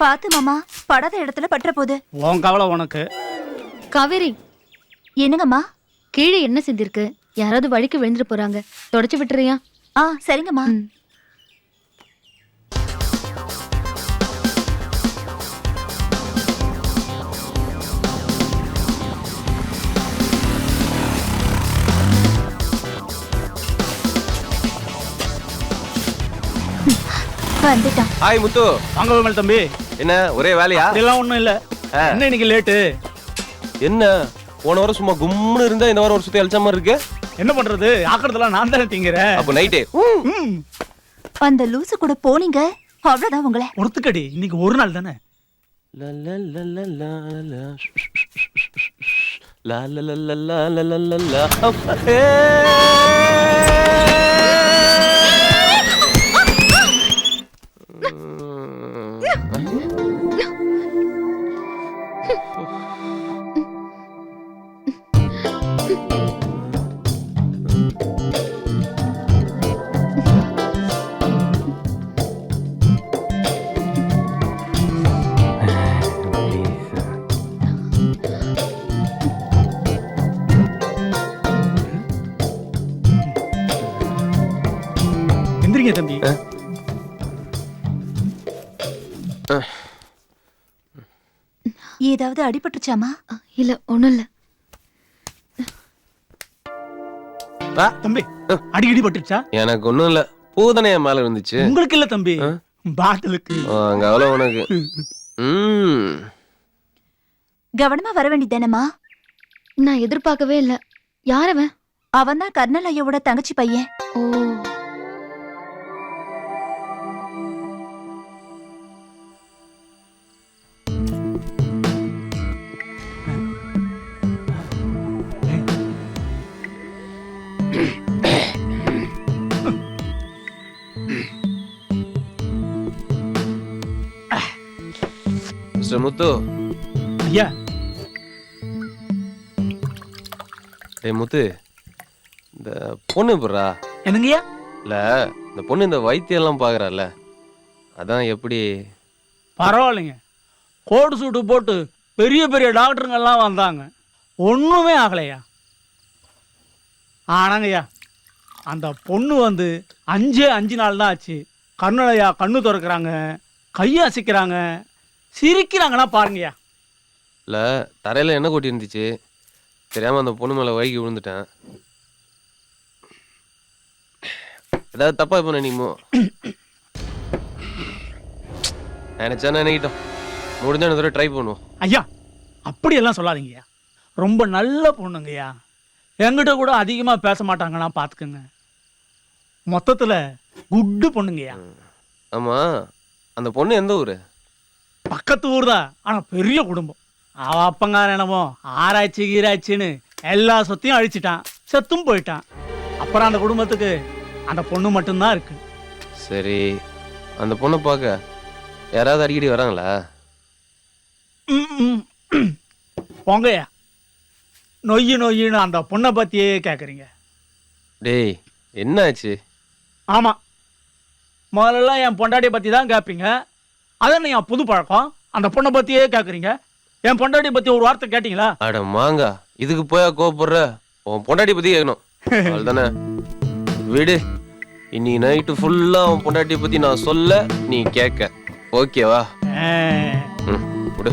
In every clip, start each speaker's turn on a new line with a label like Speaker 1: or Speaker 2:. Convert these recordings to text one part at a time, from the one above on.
Speaker 1: பாத்து மாமா, படாத இடத்துல பற்ற போகுது.
Speaker 2: உன் கவலை உனக்கு.
Speaker 3: காவேரி,
Speaker 1: என்னங்கம்மா?
Speaker 3: கீழே என்ன செஞ்சிருக்கு? யாராவது வழிக்கு விழுந்துட்டு போறாங்க, தொடச்சு விட்டுறியா?
Speaker 1: சரிங்கம்மா. வந்துட்டான்.
Speaker 4: ஹாய் முத்து.
Speaker 2: வாங்க விமல் தம்பி.
Speaker 4: என்ன ஒரே வேலையா?
Speaker 2: இதெல்லாம் ஒண்ணும் இல்ல. என்ன இன்னைக்கு லேட்டு?
Speaker 4: என்ன போன வாரம் சும்மா கும்முன்னு இருந்தா இந்த வாரம் ஒரு சுத்தி அழிச்ச மாதிரி இருக்கு.
Speaker 2: என்ன பண்றது, ஆக்கிறதெல்லாம் நான் தானே திங்கிறேன்.
Speaker 4: அப்ப நைட்டே
Speaker 1: அந்த லூசு கூட போனீங்க, அவ்வளவுதான் உங்களை.
Speaker 2: ஒருத்துக்கடி, இன்னைக்கு ஒரு நாள் தானே. எந்திரிங்க தம்பி.
Speaker 1: ஏதாவது அடிபட்டுச்சாமா?
Speaker 3: இல்ல, ஒண்ணும் இல்ல.
Speaker 2: தம்பி, அடிக்கடி பட்டுச்சா?
Speaker 4: எனக்கு ஒண்ணும் இல்ல, பூதனை என் மேல இருந்துச்சு.
Speaker 2: உங்களுக்கு இல்ல தம்பி, பாட்டிலுக்கு.
Speaker 4: அங்க அவ்வளவு உனக்கு.
Speaker 1: கவனமா வர வேண்டியதானம்மா.
Speaker 3: நான் எதிர்பார்க்கவே இல்ல. யார் அவன்?
Speaker 1: அவன் தான் கர்னல் ஐயாவோட தங்கச்சி பையன்.
Speaker 3: ஓ,
Speaker 4: மிஸ்டர் முத்து.
Speaker 2: ஐயா.
Speaker 4: டேய் முத்து, இந்த பொண்ணு போடுறா.
Speaker 2: என்னங்கய்யா?
Speaker 4: இல்ல, இந்த பொண்ணு இந்த வைத்தியம் எல்லாம் பாக்குறால, அதான் எப்படி?
Speaker 2: பரவாயில்லைங்க, கோட் சூட்டு போட்டு பெரிய பெரிய டாக்டருங்க எல்லாம் வந்தாங்க, ஒண்ணுமே ஆகலையா. ஆனாங்கய்யா, அந்த பொண்ணு வந்து 5 நாள் தான் ஆச்சு. கர்னலையா கண்ணு திறக்கிறாங்க, கையசிக்கிறாங்க, சிரிக்கிறாங்கன்னா பாருங்கய்யா.
Speaker 4: இல்ல, தரையில என்ன கொட்டி இருந்துச்சு, தெரியாம அந்த பொண்ணு மேல வழுக்கி விழுந்துட்டேன். ஏதாவது தப்பா இப்ப நினைக்குமோ? நினைச்சா நினைக்கிட்டோம், முடிஞ்ச ஒரு தடவை ட்ரை பண்ணுவோம்.
Speaker 2: ஐயா, அப்படியெல்லாம் சொல்லாதீங்கய்யா. ரொம்ப நல்ல பொண்ணுங்கய்யா, என்கிட்ட கூட அதிகமா பேச மாட்டாங்கன்னா பாத்துக்கோங்க. மொத்தத்துல குட்டு பொண்ணுங்கய்யா.
Speaker 4: ஆமா, அந்த பொண்ணு எந்த ஊரு?
Speaker 2: பக்கத்து ஊர் தான், ஆனா பெரிய குடும்பம். அவ அப்பங்கார என்னமோ ஆராய்ச்சி கீராய்ச்சின்னு எல்லா சொத்தையும் அழிச்சிட்டான், செத்தும் போயிட்டான். அப்புறம் அந்த குடும்பத்துக்கு அந்த பொண்ணு மட்டும்தான் இருக்கு.
Speaker 4: சரி, அந்த பொண்ணை பார்க்க யாராவது அடிக்கடி வராங்களா?
Speaker 2: போங்கய்யா, நொய்யின்னு அந்த பொண்ணை பத்தியே கேக்குறீங்க.
Speaker 4: டேய், என்னாச்சு?
Speaker 2: ஆமா, முதல்ல என் பொண்டாட்டியை பத்தி தான் கேட்பீங்க. அதான் என் புது பழக்கம், அந்த பொண்ணை பத்தியே கேக்குறீங்க. என் பொண்டாட்டியை பத்தி ஒரு வார்த்தை கேட்டீங்களா?
Speaker 4: அட மாங்கா, இதுக்கு போயா கோவப்படுற? உன் பொண்டாட்டி பத்தி கேட்கணும், அவ்வளவுதானே. விடு, இன்னைக்கு நைட்டு ஃபுல்லா உன் பொண்டாட்டியை பத்தி நான் சொல்ல, நீ கேட்க. ஓகேவா? விடு.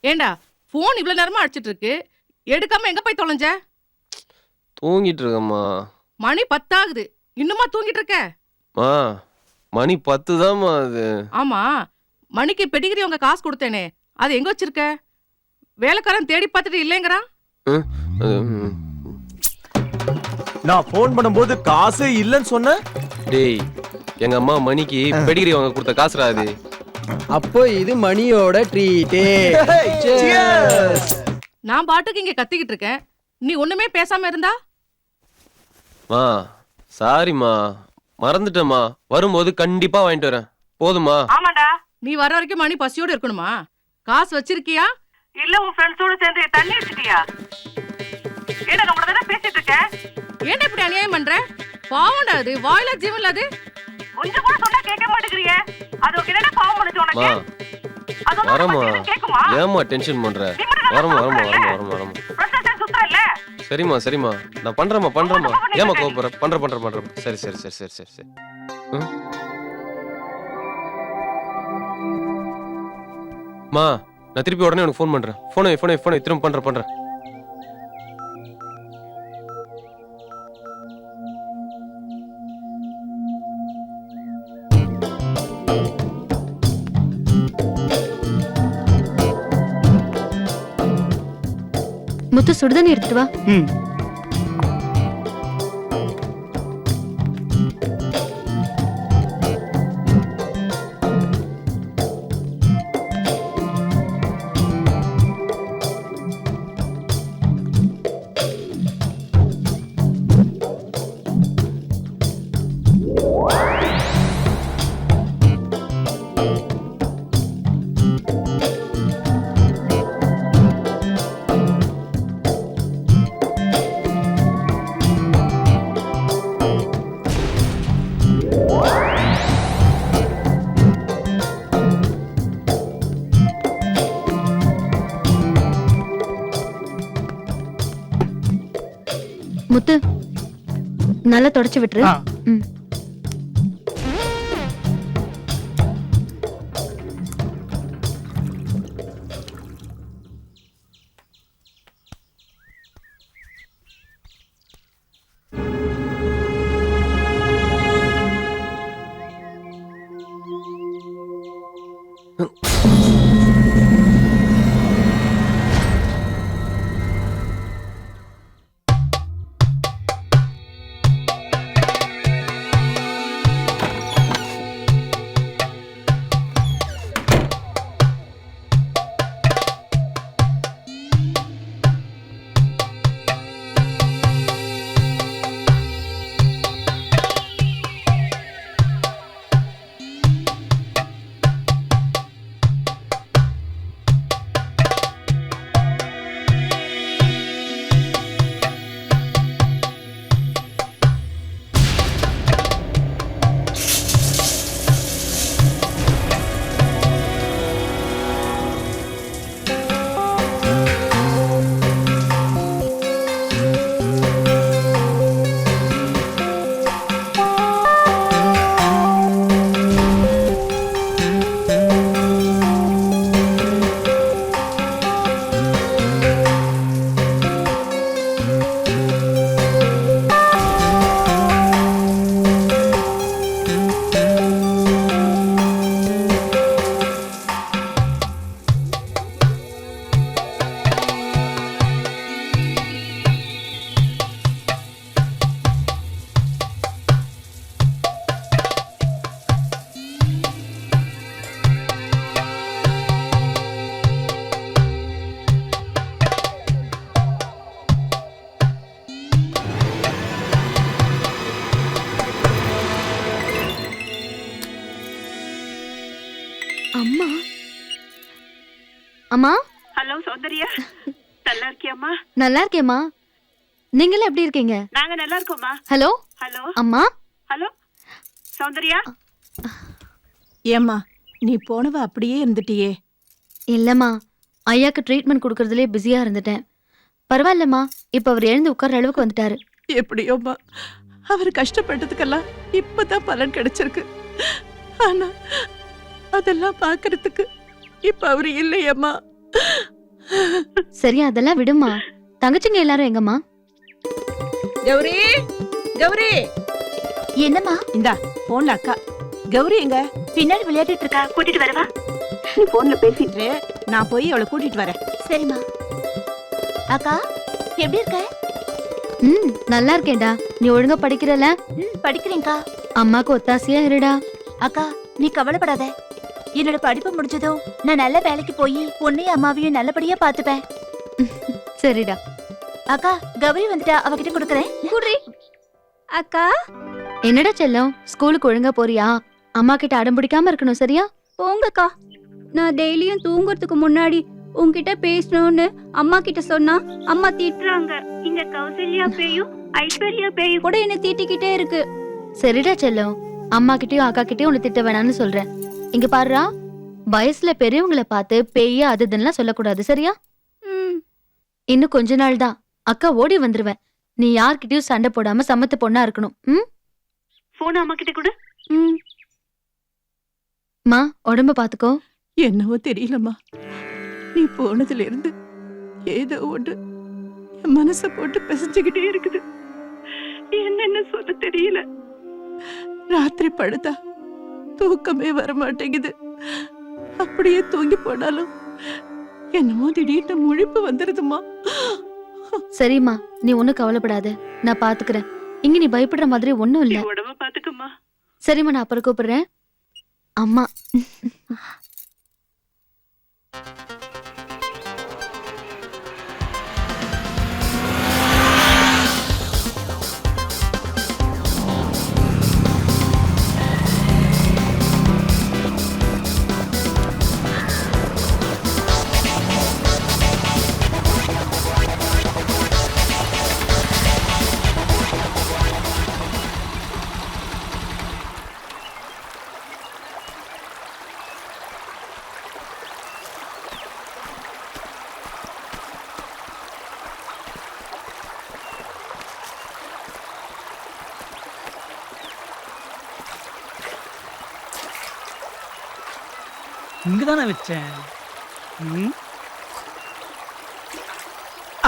Speaker 5: ஏண்டா போன் இவ்வளவு நேரமா அடிச்சிட்டு இருக்கு, எடுக்காம எங்க போய் தொலைஞ்ச?
Speaker 4: தூங்கிட்டு இருக்கம்மா.
Speaker 5: மணி 10 ஆகுது, இன்னுமா தூங்கிட்டு இருக்க?
Speaker 4: மா மணி 10 தான்மா அது.
Speaker 5: ஆமா, மணிக்கு பெடிகிரி உங்க காசு கொடுத்தேனே, அது எங்க வச்சிருக்க? வேலைக்காரன் தேடி பார்த்துட்டு இல்லைங்கிறான்.
Speaker 6: நான் போன் பண்ணும்போது காசே இல்லைன்னு சொன்னேன்.
Speaker 4: டேய், எங்க அம்மா மணிக்கு பெடிகிரி வாங்க கொடுத்த காசுடா அது.
Speaker 7: அப்போ இது மணியோட ட்ரீட்டே.
Speaker 5: நான் பாட்டுக்கு இங்க கத்திக்கிட்டு இருக்கேன், நீ ஒண்ணுமே பேசாம இருந்தா?
Speaker 4: மா சாரிம்மா, மறந்துட்டேம்மா. வரும்போது கண்டிப்பா வாங்கிட்டு வரேன், போதுமா?
Speaker 5: ஆமாடா, நீ வர வரைக்கும் மணி பசியோட இருக்கணுமா? காசு வச்சிருக்கியா இல்ல உன் ஃப்ரெண்ட்ஸோட சேர்ந்து தண்ணி அடிச்சிட்டியா? ஏடா நம்ம தான பேசிட்டு இருக்க, ஏன் இப்படி அநியாயம் பண்ற? பாவம்டா, அது வாயில ஜீவன்ல, அது கொஞ்சம் கூட சொன்னா கேட்க மாட்டேங்கறியே. அது என்னடா பாவம் பண்ணுச்சு உனக்கு? அது
Speaker 4: வரமா,
Speaker 5: கேக்குமா?
Speaker 4: ஏமா டென்ஷன் பண்ற? வரமா வரமா வரமா வரமா வரமா.
Speaker 5: பிரச்சனை சுத்தம் இல்ல.
Speaker 4: சரிம்மா சரிம்மா, நான் பண்றேம்மா. ஏமா கோபப்படுற? பண்றேன். சரி சரி சரி சரி சரி சரி. மா, நான் திருப்பி உடனே உனக்கு ஃபோன் பண்றேன். போனை திரும்ப பண்றேன்.
Speaker 3: முத்து சுடுதண்ணி எடுத்துட்டு வா.
Speaker 2: ம்.
Speaker 3: முத்து நல்லா தொடச்சு விட்டுரு.
Speaker 2: ஆ.
Speaker 3: ம். அம்மா அம்மா.
Speaker 8: ஹலோ சௌந்தர்யா, நல்லா இருக்கியாம்மா?
Speaker 3: நல்லா இருக்கேம்மா, நீங்களும் எப்படி இருக்கீங்க?
Speaker 8: நாங்க நல்லா இருக்கோம்மா.
Speaker 3: ஹலோ
Speaker 8: ஹலோ
Speaker 3: அம்மா.
Speaker 8: ஹலோ சௌந்தர்யா.
Speaker 9: ஏம்மா நீ போனவ அப்படியே இருந்துட்டியே?
Speaker 3: இல்லம்மா, ஐயாக்கு ட்ரீட்மெண்ட் கொடுக்கறதுலே பிஸியா இருந்துட்டேன். பரவாயில்லம்மா, இப்ப அவர் எழுந்து உட்கார்ற அளவுக்கு வந்துட்டாரு.
Speaker 9: எப்படியோம்மா, அவர் கஷ்டப்பட்டதுக்கெல்லாம் இப்பதான் பலன் கிடைச்சிருக்கு. ஆனா அதெல்லாம் பாக்குறதுக்கு இப்ப அவரு இல்லையம்மா.
Speaker 3: சரி அதெல்லாம் விடுமா. தங்கச்சிங்க எல்லாரும் எங்கம்மா?
Speaker 9: கௌரி கௌரி
Speaker 1: என்னம்மா?
Speaker 9: இந்தா போன்ல அக்கா. கௌரி எங்க?
Speaker 1: பின்னாடி விளையாடிட்டு இருக்கா, கூட்டிட்டு வரவா?
Speaker 8: நீ போன்ல பேசிட்டு
Speaker 9: இரு, நான் போய் அவளை கூட்டிட்டு வரேன்.
Speaker 1: சரிம்மா. அக்கா எப்படி இருக்க?
Speaker 3: நல்லா இருக்கேன்டா. நீ ஒழுங்கா படிக்கிறல?
Speaker 1: படிக்கிறேன்க்கா.
Speaker 3: அம்மாக்கு ஒத்தாசையா இருடா.
Speaker 1: அக்கா நீ கவலைப்படாத. என்னோட படிப்பு முடிஞ்சதும் நான் நல்ல வேலைக்கு போய் உன்னையும் அம்மாவையும் நல்லபடியா பாத்துப்பேன்.
Speaker 3: சரிடா.
Speaker 1: அக்கா கௌரி வந்துட்டா, அவகிட்ட கொடுக்கறேன்.
Speaker 3: அக்கா என்னடா செல்லம், ஸ்கூலுக்கு ஒழுங்கா போறியா? அம்மா கிட்ட அடம் பிடிக்காம இருக்கணும், சரியா?
Speaker 10: போங்கக்கா. நான் டெய்லியும் தூங்குறதுக்கு முன்னாடி உன்கிட்ட பேசணும்னு அம்மா கிட்ட சொன்னா அம்மா திட்டுறாங்க.
Speaker 8: இங்க கௌசல்யா பேயும் ஐஸ்வர்யா பேயும்
Speaker 10: கூட என்ன திட்டிக்கிட்டே இருக்கு.
Speaker 3: சரிடா செல்லம், அம்மா கிட்டயும் அக்கா கிட்டயும் உன்னை திட்ட வேணாம்னு சொல்றேன். இங்க பாருடா, வயசுல பெரியவங்களை பார்த்து பேய அது இதுன்னு சொல்லக்கூடாது, சரியா? இன்னும் கொஞ்ச நாள் தான், அக்கா ஓடி வந்துருவேன். நீ யார்கிட்டயும் சண்டை போடாம சமத்து பொண்ணா இருக்கணும்.
Speaker 8: போன் அம்மா கிட்ட கூட.
Speaker 3: மா உடம்ப பாத்துக்கோ.
Speaker 9: என்னவோ தெரியலம்மா, நீ போனதுல இருந்து ஏதோ ஒன்று என் மனசை போட்டு பிசைஞ்சுக்கிட்டே இருக்குது.
Speaker 8: என்னென்ன சொல்ல தெரியல.
Speaker 9: ராத்திரி படுத்தா தூக்கமே வர மாட்டேங்குது. அப்படியே தூங்கி போனாலும் என்னமோ திடீர்னு முழிப்பு வந்துருதுமா.
Speaker 3: சரிம்மா, நீ ஒண்ணும் கவலைப்படாத, நான் பாத்துக்கிறேன். இங்க நீ பயப்படுற மாதிரி ஒண்ணும் இல்ல.
Speaker 8: உடம்ப பாத்துக்கம்மா.
Speaker 3: சரிம்மா, நான் அப்புறம் கூப்பிடுறேன். அம்மா
Speaker 2: இங்கதானே வச்சேன்.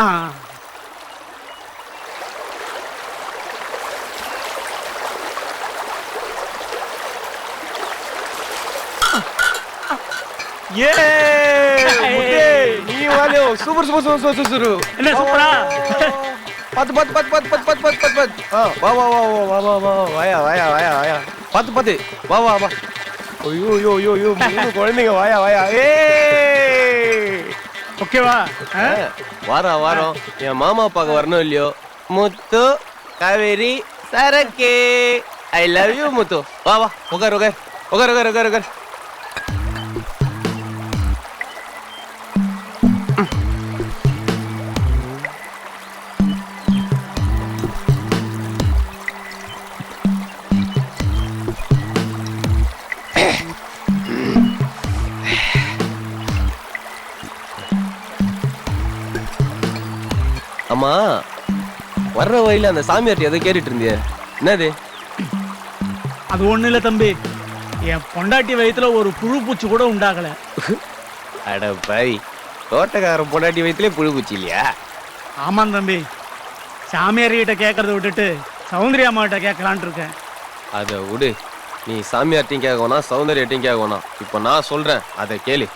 Speaker 2: ஆ
Speaker 6: ये मुझे नी वाले हो super super super super super
Speaker 2: என்ன சூப்பரா?
Speaker 6: पत पत पत पत पत पत पत पत पत हां वाह वाह वाह वाह वाह वाह वाया वाया वाया वाया पत पत वाह वाह वाह ஐயோ யோ யோ யோ மூணு குழந்தைங்க வாயா வாயா
Speaker 2: ஓகேவா?
Speaker 4: வாரம் வாரம் என் மாமா பார்க்க வரணும் இல்லையோ. முத்து காவேரி சரக்கே ஐ லவ் யூ முத்து. வா வா உட்கார் உட்கார் உட்கார் உட்கார் உட்கார் உட்கார். அம்மா வர்ற வழியில அந்த சாமியார்ட்ட எதை கேட்டுட்டு இருந்திய, என்னது?
Speaker 2: அது ஒண்ணு இல்ல தம்பி, என் பொண்டாட்டி வயித்துல ஒரு புழு பூச்சி கூட உண்டாகல.
Speaker 4: அட பாய், தோட்டக்காரன் பொண்டாட்டி வயிற்றுலேயே புழு பூச்சி இல்லையா?
Speaker 2: ஆமாம் தம்பி, சாமியார்கிட்ட கேட்கறத விட்டுட்டு சௌந்தர்யா அம்மாகிட்ட கேட்கலான்ட்டு இருக்கேன்.
Speaker 4: அதை விடு, நீ சாமியார்ட்டையும் கேட்க வேணாம் சௌந்தர்யாட்டையும் கேட்க வேணாம். இப்போ நான் சொல்றேன், அதை கேளு.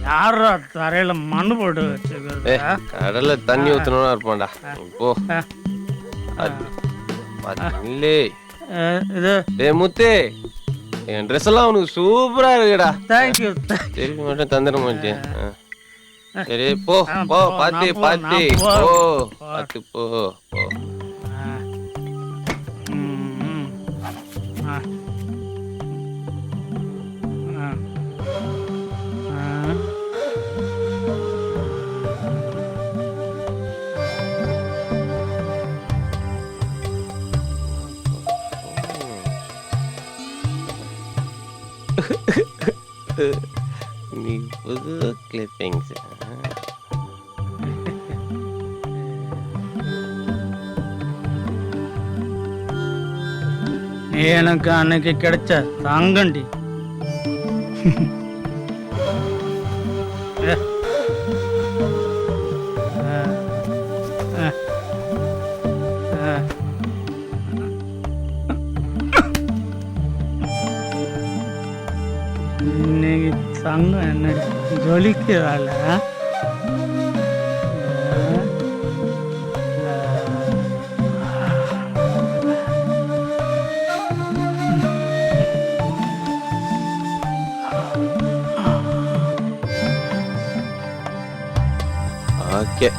Speaker 2: யாரா தரையில மண்ணு போட்டு வச்சுக்கிறது?
Speaker 4: கடல்ல தண்ணி ஊத்தணும்னா இருப்பான்டா. போ இல்லே முத்தே, என் ட்ரெஸ் எல்லாம் உனக்கு சூப்பரா இருக்குடா.
Speaker 2: தேங்க்யூ.
Speaker 4: திருப்பி மட்டும் தந்துட மாட்டேன். சரி போ போ, பாத்தி பாத்தி போ. பார்த்து போ போ. நீ புது கிளிப்பிங்ஸ்.
Speaker 2: நீ எனக்கு அன்னைக்கு கிடைச்ச தங்கண்டி. இன்னைக்கு தங்கம் என்ன ஜொலிக்கிறாள்.
Speaker 4: ஓகே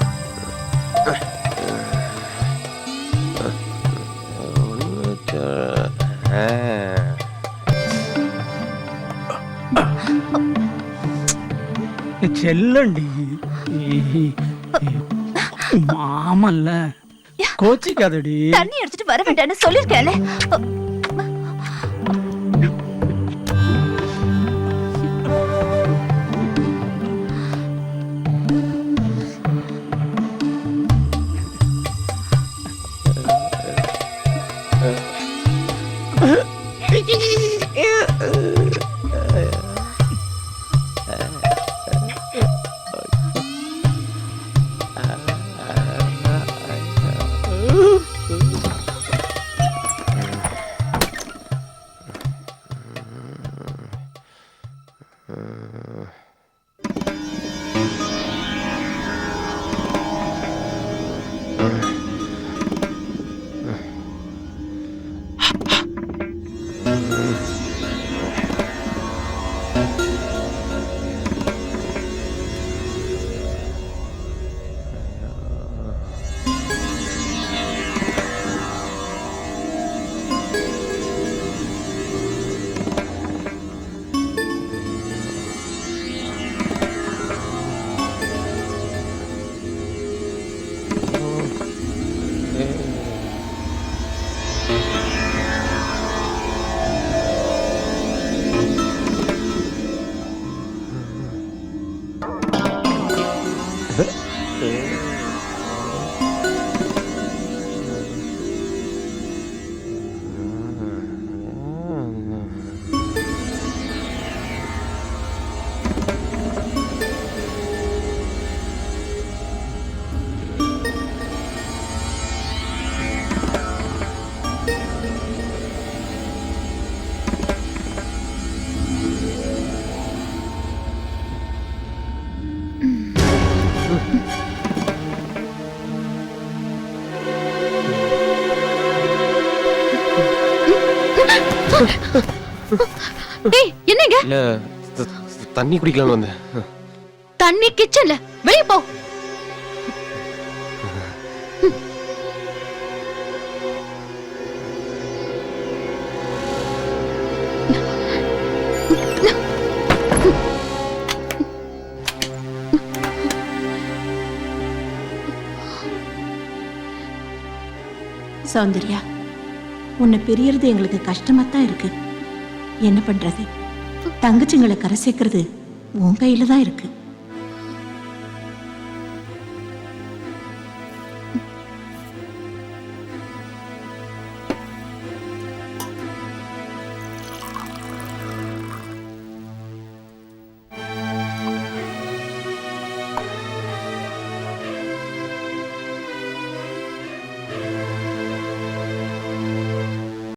Speaker 2: செல்லண்டி மாமல்ல கோச்சிக்காதடி.
Speaker 1: தண்ணி எடுத்துட்டு வர வேண்டாம்னு சொல்லிருக்கேன்.
Speaker 3: ஏய் என்னங்க?
Speaker 4: இல்ல தண்ணி குடிக்கலாம்னு வந்தேன்.
Speaker 3: தண்ணி கிச்சன்ல, வெளிய போ.
Speaker 9: சௌந்தர்யா, உன்னை பிரியறது எங்களுக்கு கஷ்டமா தான் இருக்கு. என்ன பண்றது? தங்கச்சிங்களை கரை சேர்க்கறது உன் கையில தான் இருக்கு.